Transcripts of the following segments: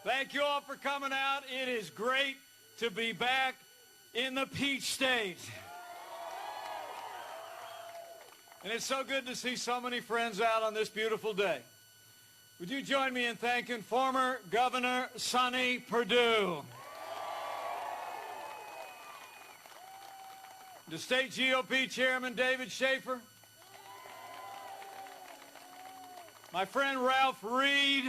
Thank you all for coming out. It is great to be back in the Peach State. And it's so good to see so many friends out on this beautiful day. Would you join me in thanking former Governor Sonny Perdue, the state GOP Chairman David Schaefer, my friend Ralph Reed,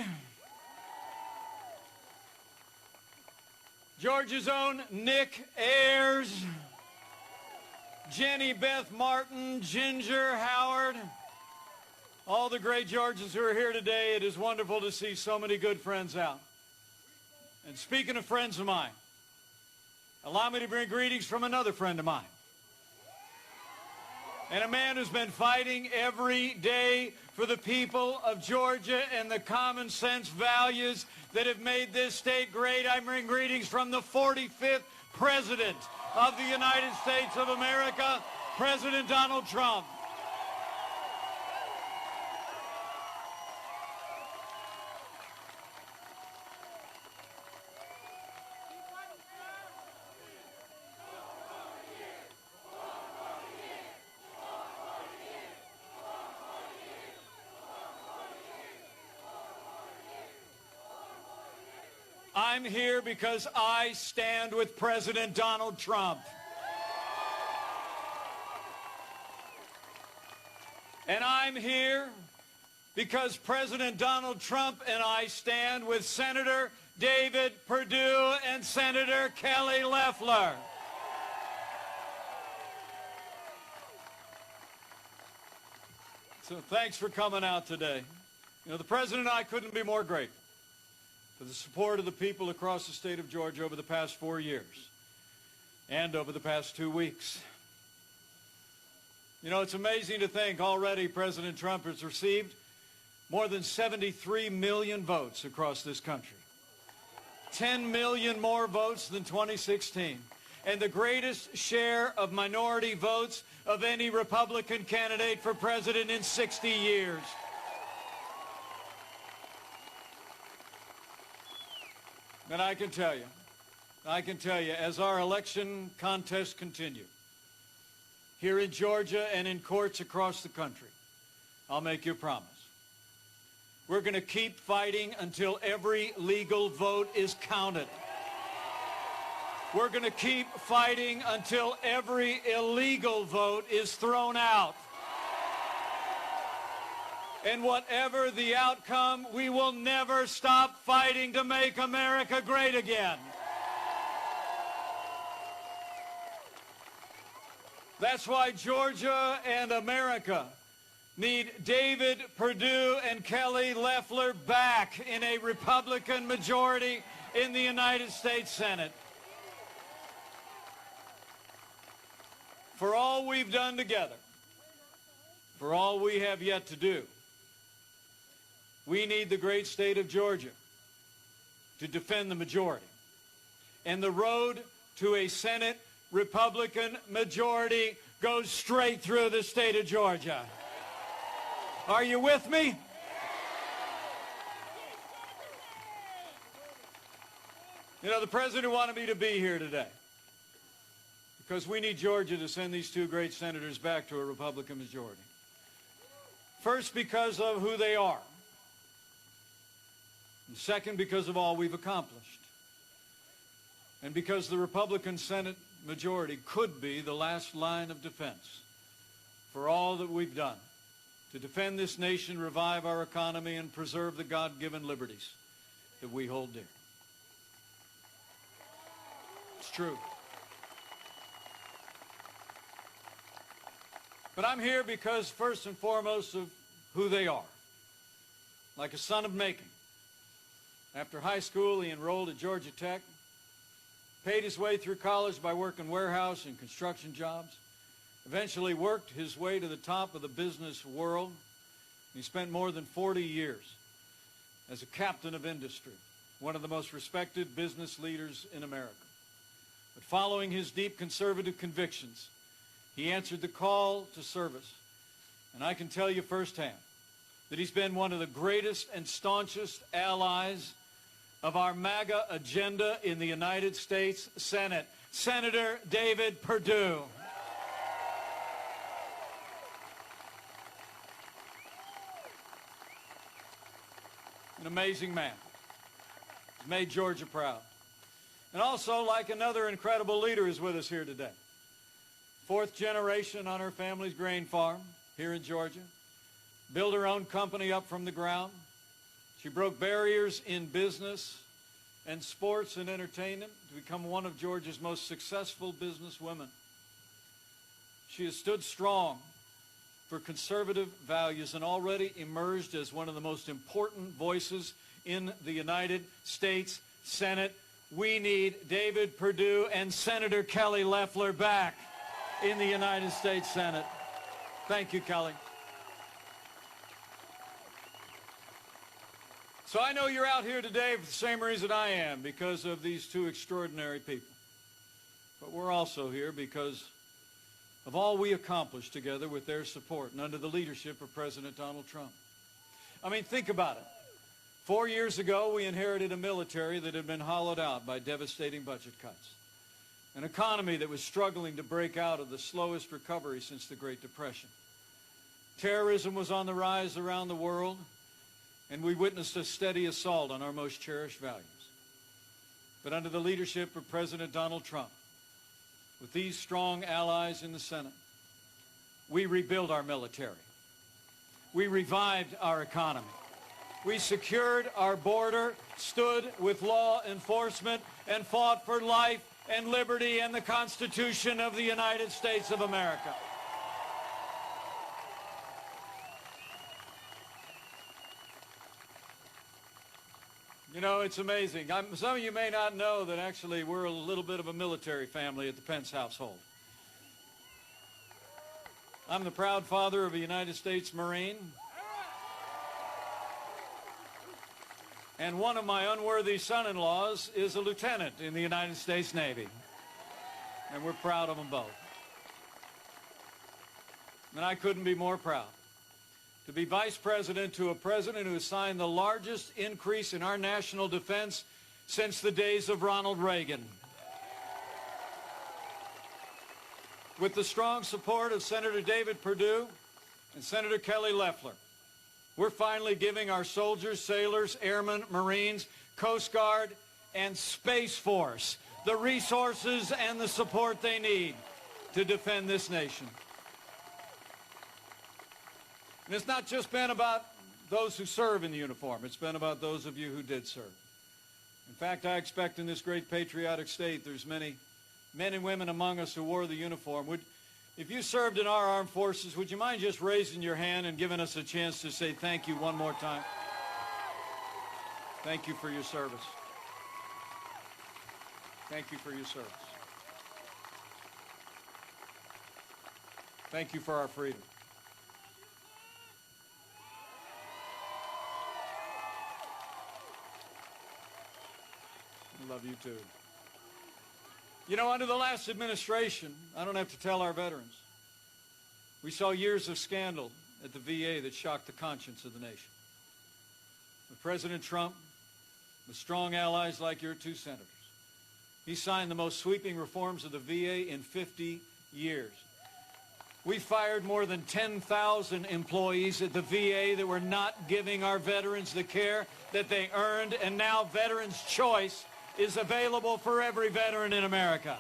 Georgia's own Nick Ayers, Jenny Beth Martin, Ginger Howard, all the great Georgians who are here today. It is wonderful to see so many good friends out. And speaking of friends of mine, allow me to bring greetings from another friend of mine, and a man who's been fighting every day for the people of Georgia and the common sense values that have made this state great. I bring greetings from the 45th President of the United States of America, President Donald Trump. I'm here because I stand with President Donald Trump. And I'm here because President Donald Trump and I stand with Senator David Perdue and Senator Kelly Loeffler. So thanks for coming out today. You know, the President and I couldn't be more grateful for the support of the people across the state of Georgia over the past 4 years and over the past 2 weeks. You know, it's amazing to think already President Trump has received more than 73 million votes across this country. 10 million more votes than 2016, and the greatest share of minority votes of any Republican candidate for president in 60 years. And I can tell you, as our election contests continue, here in Georgia and in courts across the country, I'll make you a promise. We're going to keep fighting until every legal vote is counted. We're going to keep fighting until every illegal vote is thrown out. And whatever the outcome, we will never stop fighting to make America great again. That's why Georgia and America need David Perdue and Kelly Loeffler back in a Republican majority in the United States Senate. For all we've done together, for all we have yet to do, we need the great state of Georgia to defend the majority. And the road to a Senate Republican majority goes straight through the state of Georgia. Are you with me? You know, the president wanted me to be here today because we need Georgia to send these two great senators back to a Republican majority. First, because of who they are. And second, because of all we've accomplished. And because the Republican Senate majority could be the last line of defense for all that we've done to defend this nation, revive our economy, and preserve the God-given liberties that we hold dear. It's true. But I'm here because, first and foremost, of who they are. Like a son of Macon. After high school, he enrolled at Georgia Tech, paid his way through college by working warehouse and construction jobs, eventually worked his way to the top of the business world. He spent more than 40 years as a captain of industry, one of the most respected business leaders in America. But following his deep conservative convictions, he answered the call to service. And I can tell you firsthand that he's been one of the greatest and staunchest allies of our MAGA agenda in the United States Senate, Senator David Perdue. An amazing man. He's made Georgia proud. And also, like another incredible leader is with us here today. Fourth generation on her family's grain farm here in Georgia. Built her own company up from the ground. She broke barriers in business and sports and entertainment to become one of Georgia's most successful businesswomen. She has stood strong for conservative values and already emerged as one of the most important voices in the United States Senate. We need David Perdue and Senator Kelly Loeffler back in the United States Senate. Thank you, Kelly. So I know you're out here today for the same reason I am, because of these two extraordinary people. But we're also here because of all we accomplished together with their support and under the leadership of President Donald Trump. I mean, think about it. 4 years ago, we inherited a military that had been hollowed out by devastating budget cuts, an economy that was struggling to break out of the slowest recovery since the Great Depression. Terrorism was on the rise around the world, and we witnessed a steady assault on our most cherished values. But under the leadership of President Donald Trump, with these strong allies in the Senate, we rebuilt our military. We revived our economy. We secured our border, stood with law enforcement, and fought for life and liberty and the Constitution of the United States of America. You know, it's amazing. Some of you may not know that actually we're a little bit of a military family at the Pence household. I'm the proud father of a United States Marine. And one of my unworthy son-in-laws is a lieutenant in the United States Navy. And we're proud of them both. And I couldn't be more proud to be vice president to a president who has signed the largest increase in our national defense since the days of Ronald Reagan. With the strong support of Senator David Perdue and Senator Kelly Loeffler, we're finally giving our soldiers, sailors, airmen, Marines, Coast Guard, and Space Force the resources and the support they need to defend this nation. And it's not just been about those who serve in the uniform. It's been about those of you who did serve. In fact, I expect in this great patriotic state there's many men and women among us who wore the uniform. If you served in our armed forces, would you mind just raising your hand and giving us a chance to say thank you one more time? Thank you for your service. Thank you for your service. Thank you for our freedom. I love you too. You know, under the last administration, I don't have to tell our veterans, we saw years of scandal at the VA that shocked the conscience of the nation. With President Trump, with strong allies like your two senators, he signed the most sweeping reforms of the VA in 50 years. We fired more than 10,000 employees at the VA that were not giving our veterans the care that they earned, and now Veterans Choice is available for every veteran in America.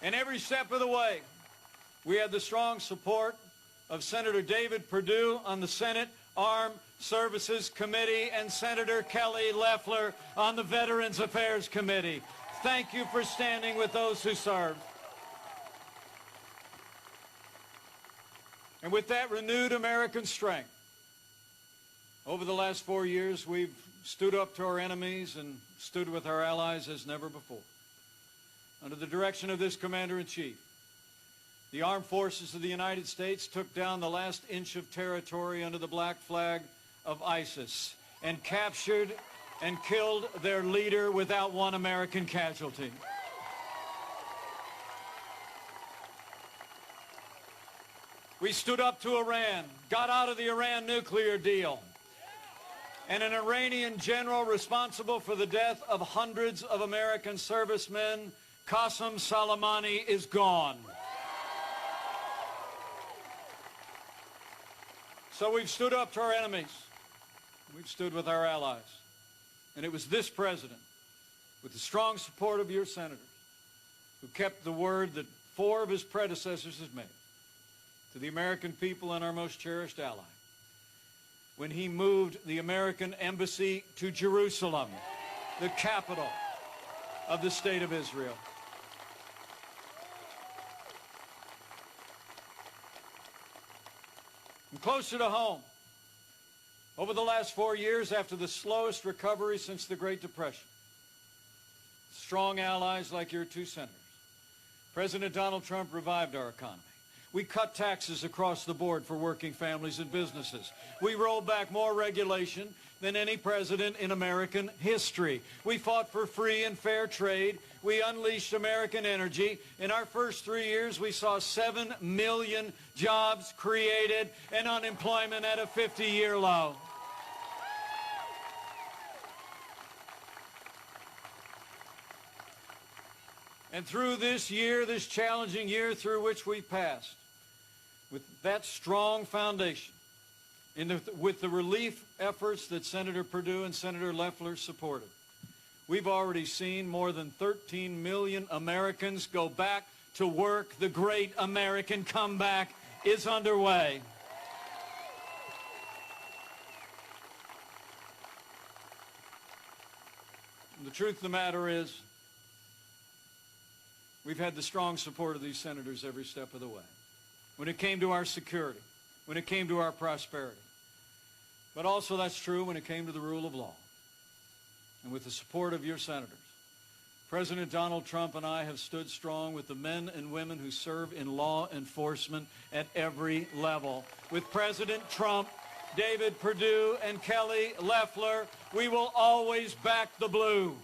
And every step of the way, we had the strong support of Senator David Perdue on the Senate Armed Services Committee and Senator Kelly Loeffler on the Veterans Affairs Committee. Thank you for standing with those who served. And with that renewed American strength, over the last 4 years, we've stood up to our enemies and stood with our allies as never before. Under the direction of this Commander-in-Chief, the armed forces of the United States took down the last inch of territory under the black flag of ISIS and captured and killed their leader without one American casualty. We stood up to Iran, got out of the Iran nuclear deal. And an Iranian general responsible for the death of hundreds of American servicemen, Qasem Soleimani, is gone. So we've stood up to our enemies. We've stood with our allies. And it was this president, with the strong support of your senators, who kept the word that 4 of his predecessors had made to the American people and our most cherished ally, when he moved the American embassy to Jerusalem, the capital of the state of Israel. And closer to home, over the last 4 years, after the slowest recovery since the Great Depression, strong allies like your 2 senators, President Donald Trump revived our economy. We cut taxes across the board for working families and businesses. We rolled back more regulation than any president in American history. We fought for free and fair trade. We unleashed American energy. In our first 3 years, we saw 7 million jobs created and unemployment at a 50-year low. And through this year, this challenging year through which we passed, with that strong foundation, with the relief efforts that Senator Perdue and Senator Loeffler supported, we've already seen more than 13 million Americans go back to work. The great American comeback is underway. And the truth of the matter is, we've had the strong support of these senators every step of the way. When it came to our security, when it came to our prosperity. But also that's true when it came to the rule of law. And with the support of your senators, President Donald Trump and I have stood strong with the men and women who serve in law enforcement at every level. With President Trump, David Perdue, and Kelly Loeffler, we will always back the blue.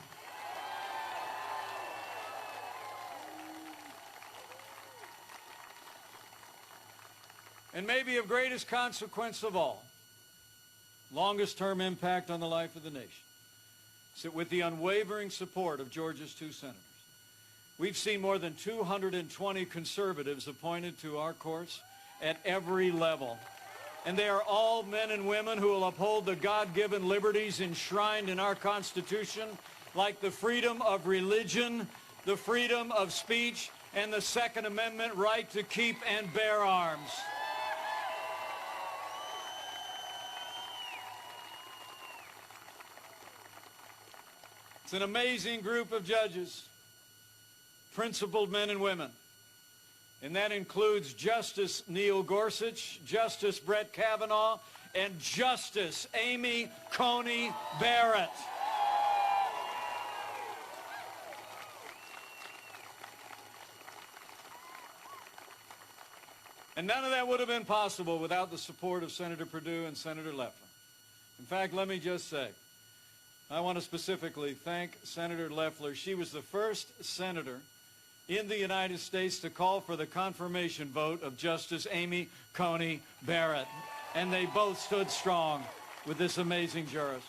And maybe of greatest consequence of all, longest-term impact on the life of the nation, is that with the unwavering support of Georgia's 2 senators, we've seen more than 220 conservatives appointed to our courts at every level. And they are all men and women who will uphold the God-given liberties enshrined in our Constitution, like the freedom of religion, the freedom of speech, and the Second Amendment right to keep and bear arms. It's an amazing group of judges, principled men and women. And that includes Justice Neil Gorsuch, Justice Brett Kavanaugh, and Justice Amy Coney Barrett. And none of that would have been possible without the support of Senator Perdue and Senator Loeffler. In fact, let me just say, I want to specifically thank Senator Loeffler. She was the first senator in the United States to call for the confirmation vote of Justice Amy Coney Barrett. And they both stood strong with this amazing jurist.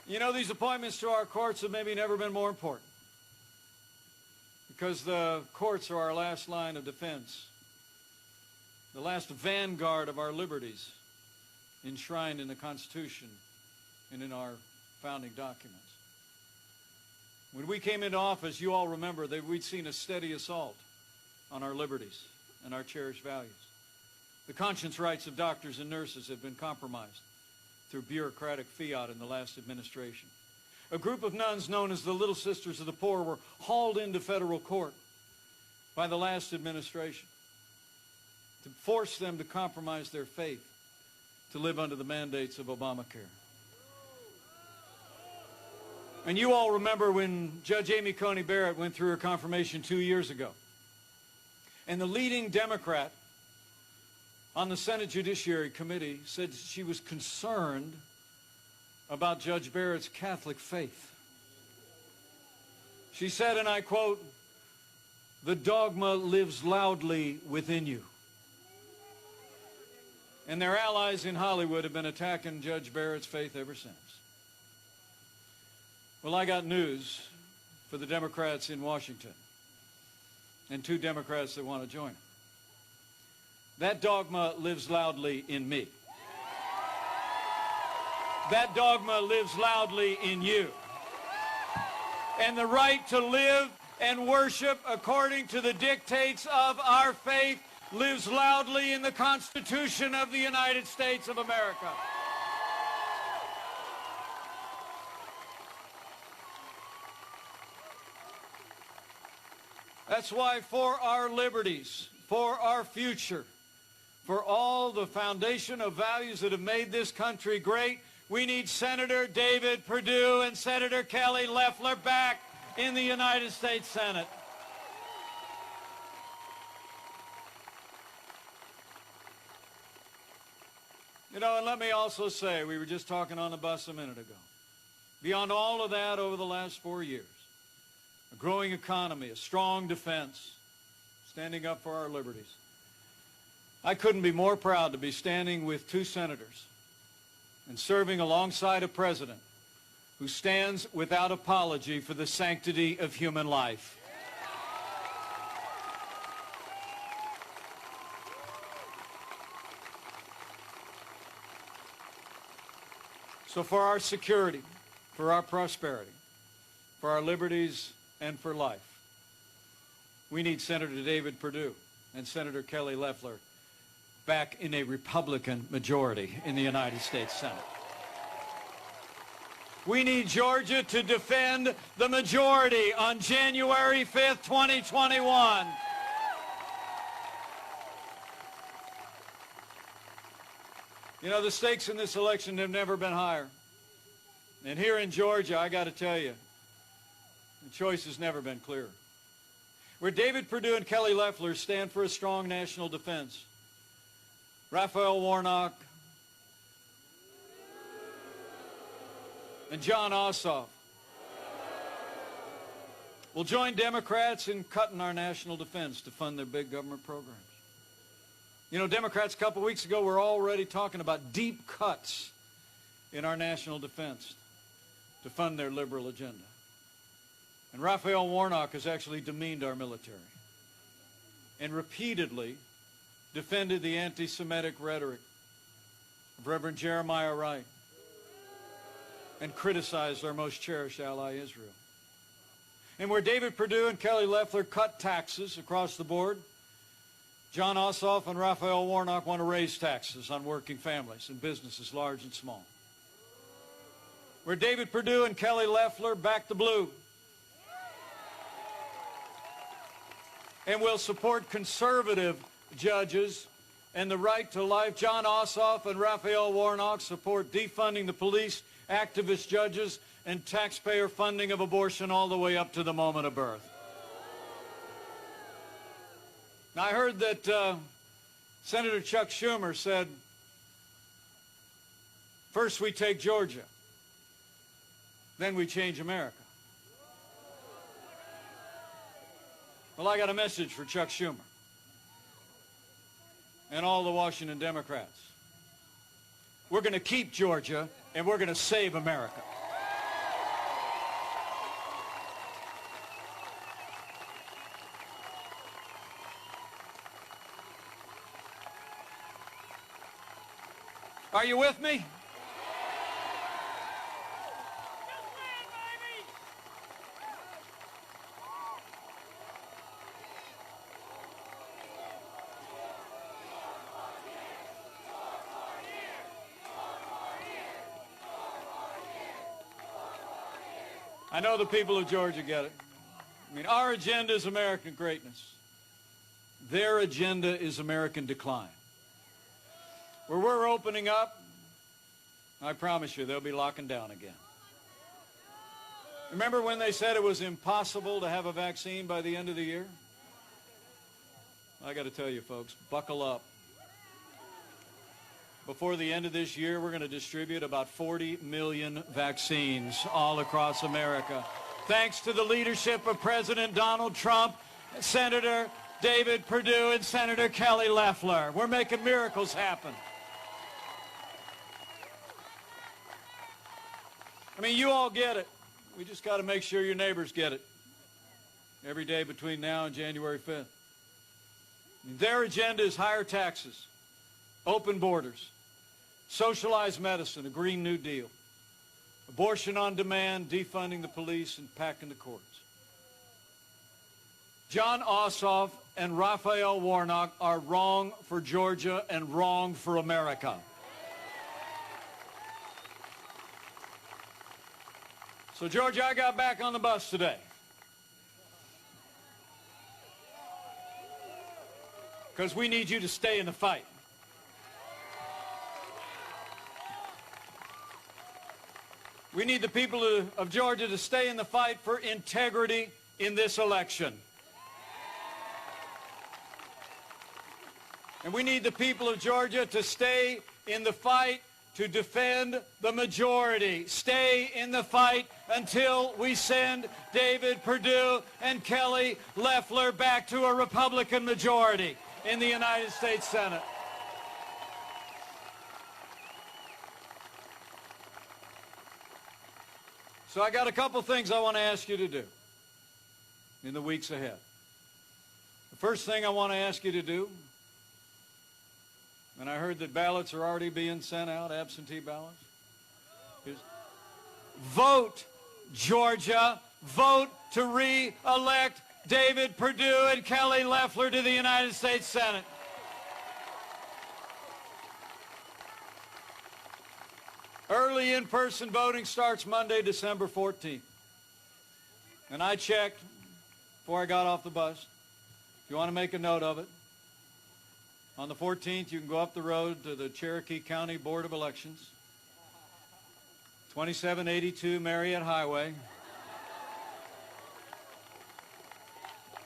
You know, these appointments to our courts have maybe never been more important, because the courts are our last line of defense, the last vanguard of our liberties, enshrined in the Constitution and in our founding documents. When we came into office, you all remember that we'd seen a steady assault on our liberties and our cherished values. The conscience rights of doctors and nurses have been compromised through bureaucratic fiat in the last administration. A group of nuns known as the Little Sisters of the Poor were hauled into federal court by the last administration to force them to compromise their faith to live under the mandates of Obamacare. And you all remember when Judge Amy Coney Barrett went through her confirmation 2 years ago. And the leading Democrat on the Senate Judiciary Committee said she was concerned about Judge Barrett's Catholic faith. She said, and I quote, The dogma lives loudly within you. And their allies in Hollywood have been attacking Judge Barrett's faith ever since. Well, I got news for the Democrats in Washington and 2 Democrats that want to join them. That dogma lives loudly in me. That dogma lives loudly in you. And the right to live and worship according to the dictates of our faith lives loudly in the Constitution of the United States of America. That's why for our liberties, for our future, for all the foundation of values that have made this country great, we need Senator David Perdue and Senator Kelly Loeffler back in the United States Senate. You know, and let me also say, we were just talking on the bus a minute ago. Beyond all of that, over the last 4 years, a growing economy, a strong defense, standing up for our liberties. I couldn't be more proud to be standing with 2 senators and serving alongside a president who stands without apology for the sanctity of human life. So for our security, for our prosperity, for our liberties, and for life, we need Senator David Perdue and Senator Kelly Loeffler back in a Republican majority in the United States Senate. We need Georgia to defend the majority on January 5th, 2021. You know, the stakes in this election have never been higher. And here in Georgia, I got to tell you, the choice has never been clearer. Where David Perdue and Kelly Loeffler stand for a strong national defense, Raphael Warnock and John Ossoff will join Democrats in cutting our national defense to fund their big government programs. You know, Democrats a couple weeks ago were already talking about deep cuts in our national defense to fund their liberal agenda. And Raphael Warnock has actually demeaned our military and repeatedly defended the anti-Semitic rhetoric of Reverend Jeremiah Wright and criticized our most cherished ally, Israel. And where David Perdue and Kelly Loeffler cut taxes across the board, John Ossoff and Raphael Warnock want to raise taxes on working families and businesses large and small. Where David Perdue and Kelly Loeffler back the blue and will support conservative judges and the right to life, John Ossoff and Raphael Warnock support defunding the police, activist judges, and taxpayer funding of abortion all the way up to the moment of birth. Now, I heard that Senator Chuck Schumer said, first we take Georgia, then we change America. Well, I got a message for Chuck Schumer and all the Washington Democrats. We're going to keep Georgia, and we're going to save America. Are you with me? I know the people of Georgia get it. I mean, our agenda is American greatness. Their agenda is American decline. Where we're opening up, I promise you, they'll be locking down again. Remember when they said it was impossible to have a vaccine by the end of the year? I got to tell you, folks, buckle up. Before the end of this year, we're going to distribute about 40 million vaccines all across America. Thanks to the leadership of President Donald Trump Senator David Perdue and Senator Kelly Loeffler. We're making miracles happen. I mean, you all get it. We just got to make sure your neighbors get it every day between now and January 5th. I mean, their agenda is higher taxes, open borders, socialized medicine, a Green New Deal, abortion on demand, defunding the police, and packing the courts. John Ossoff and Raphael Warnock are wrong for Georgia and wrong for America. So, Georgia, I got back on the bus today. Because we need you to stay in the fight. We need the people of Georgia to stay in the fight for integrity in this election. And we need the people of Georgia to stay in the fight to defend the majority. Stay in the fight until we send David Perdue and Kelly Loeffler back to a Republican majority in the United States Senate. So I got a couple things I want to ask you to do in the weeks ahead. The first thing I want to ask you to do, and I heard that ballots are already being sent out, absentee ballots, is vote, Georgia. Vote to re-elect David Perdue and Kelly Loeffler to the United States Senate. Early in-person voting starts Monday, December 14th. And I checked before I got off the bus. If you want to make a note of it, on the 14th, you can go up the road to the Cherokee County Board of Elections, 2782 Marietta Highway,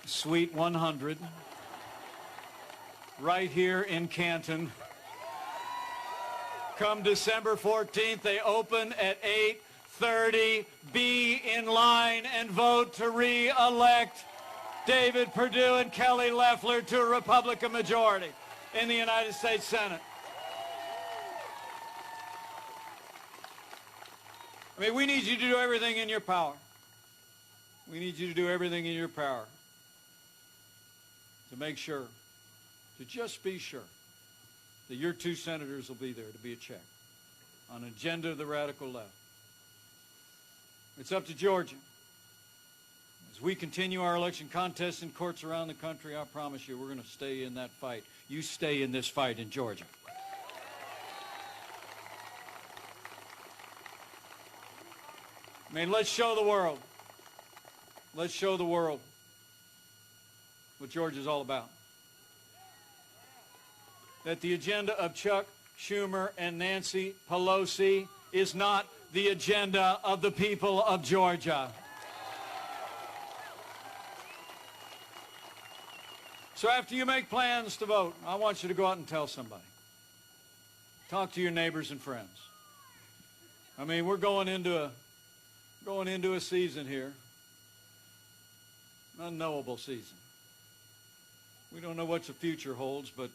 Suite 100, right here in Canton. Come December 14th, they open at 8:30. Be in line and vote to re-elect David Perdue and Kelly Loeffler to a Republican majority in the United States Senate. I mean, we need you to do everything in your power. We need you to do everything in your power to make sure, to just be sure, that your two senators will be there to be a check on an agenda of the radical left. It's up to Georgia. As we continue our election contests in courts around the country, I promise you we're going to stay in that fight. You stay in this fight in Georgia. I mean, let's show the world. Let's show the world what Georgia's all about. That the agenda of Chuck Schumer and Nancy Pelosi is not the agenda of the people of Georgia. So after you make plans to vote, I want you to go out and tell somebody. Talk to your neighbors and friends. I mean, we're going into a season here, an unknowable season. We don't know what the future holds, but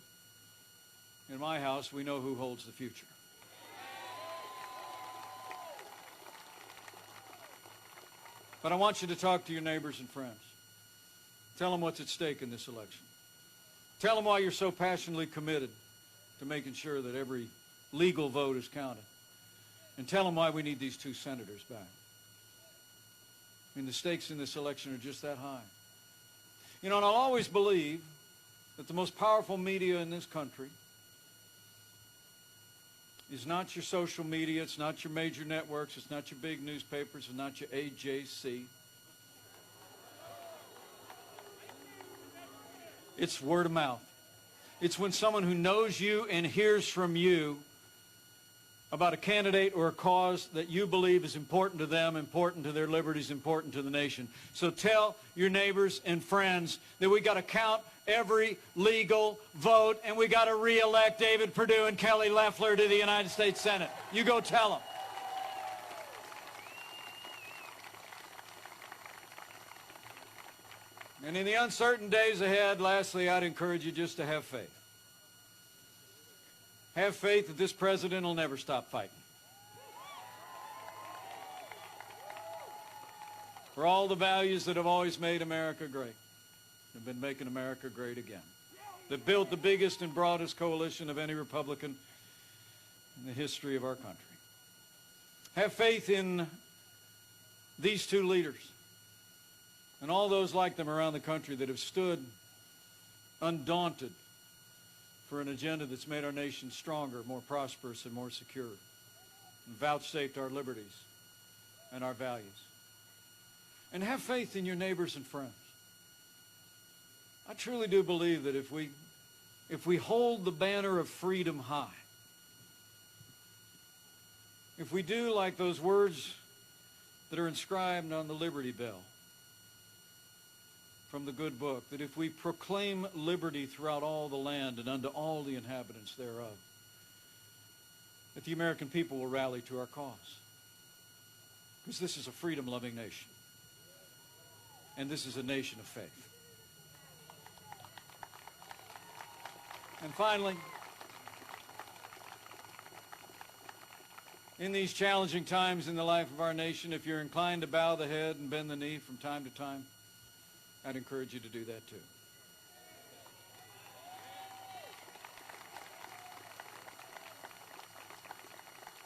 in my house, we know who holds the future. But I want you to talk to your neighbors and friends. Tell them what's at stake in this election. Tell them why you're so passionately committed to making sure that every legal vote is counted. And tell them why we need these two senators back. I mean, the stakes in this election are just that high. You know, and I'll always believe that the most powerful media in this country is not your social media, it's not your major networks, it's not your big newspapers, it's not your AJC. It's word of mouth. It's when someone who knows you and hears from you about a candidate or a cause that you believe is important to them, important to their liberties, important to the nation. So tell your neighbors and friends that we got to count every legal vote and we got to re-elect David Perdue and Kelly Loeffler to the United States Senate. You go tell them. And in the uncertain days ahead, lastly, I'd encourage you just to have faith. Have faith that this president will never stop fighting. For all the values that have always made America great, have been making America great again. That built the biggest and broadest coalition of any Republican in the history of our country. Have faith in these two leaders and all those like them around the country that have stood undaunted for an agenda that's made our nation stronger, more prosperous, and more secure, and vouchsafed our liberties and our values. And have faith in your neighbors and friends. I truly do believe that if we hold the banner of freedom high, if we do like those words that are inscribed on the Liberty Bell from the good book, that if we proclaim liberty throughout all the land and unto all the inhabitants thereof, that the American people will rally to our cause. Because this is a freedom-loving nation. And this is a nation of faith. And finally, in these challenging times in the life of our nation, if you're inclined to bow the head and bend the knee from time to time, I'd encourage you to do that too.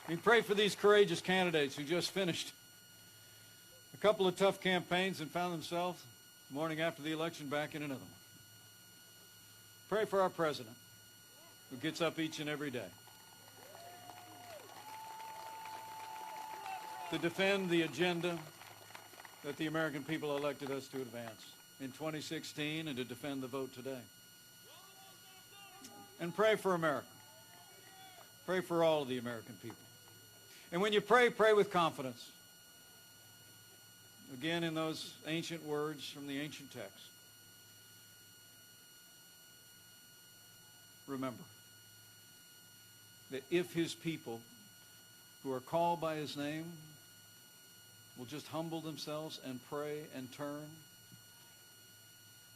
We pray for these courageous candidates who just finished a couple of tough campaigns and found themselves the morning after the election back in another one. Pray for our president who gets up each and every day to defend the agenda that the American people elected us to advance in 2016 and to defend the vote today. And pray for America. Pray for all of the American people. And when you pray, pray with confidence. Again, in those ancient words from the ancient text. Remember that if his people who are called by his name will just humble themselves and pray and turn,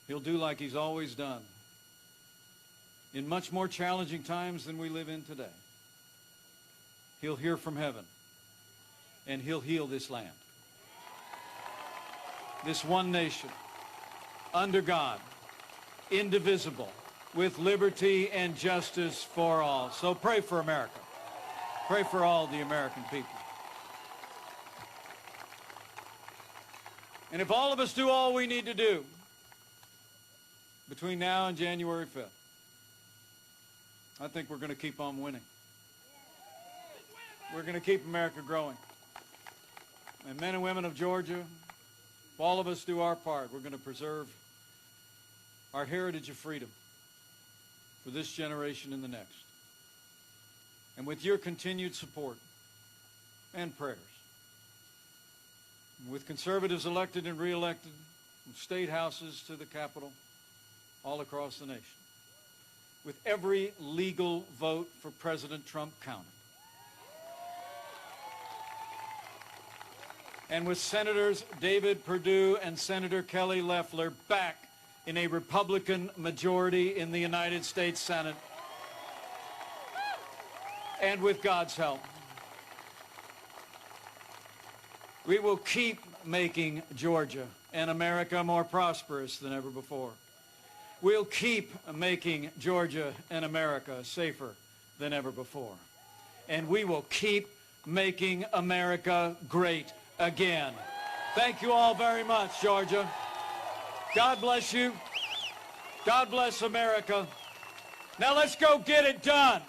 he'll do like he's always done in much more challenging times than we live in today. He'll hear from heaven and he'll heal this land. This one nation, under God, indivisible, with liberty and justice for all. So pray for America. Pray for all the American people. And if all of us do all we need to do between now and January 5th, I think we're going to keep on winning. We're going to keep America growing. And men and women of Georgia, if all of us do our part, we're going to preserve our heritage of freedom for this generation and the next. And with your continued support and prayers, with conservatives elected and re-elected, from state houses to the Capitol, all across the nation, with every legal vote for President Trump counted, and with Senators David Perdue and Senator Kelly Loeffler back in a Republican majority in the United States Senate, and with God's help, we will keep making Georgia and America more prosperous than ever before. We'll keep making Georgia and America safer than ever before. And we will keep making America great again. Thank you all very much, Georgia. God bless you. God bless America. Now let's go get it done.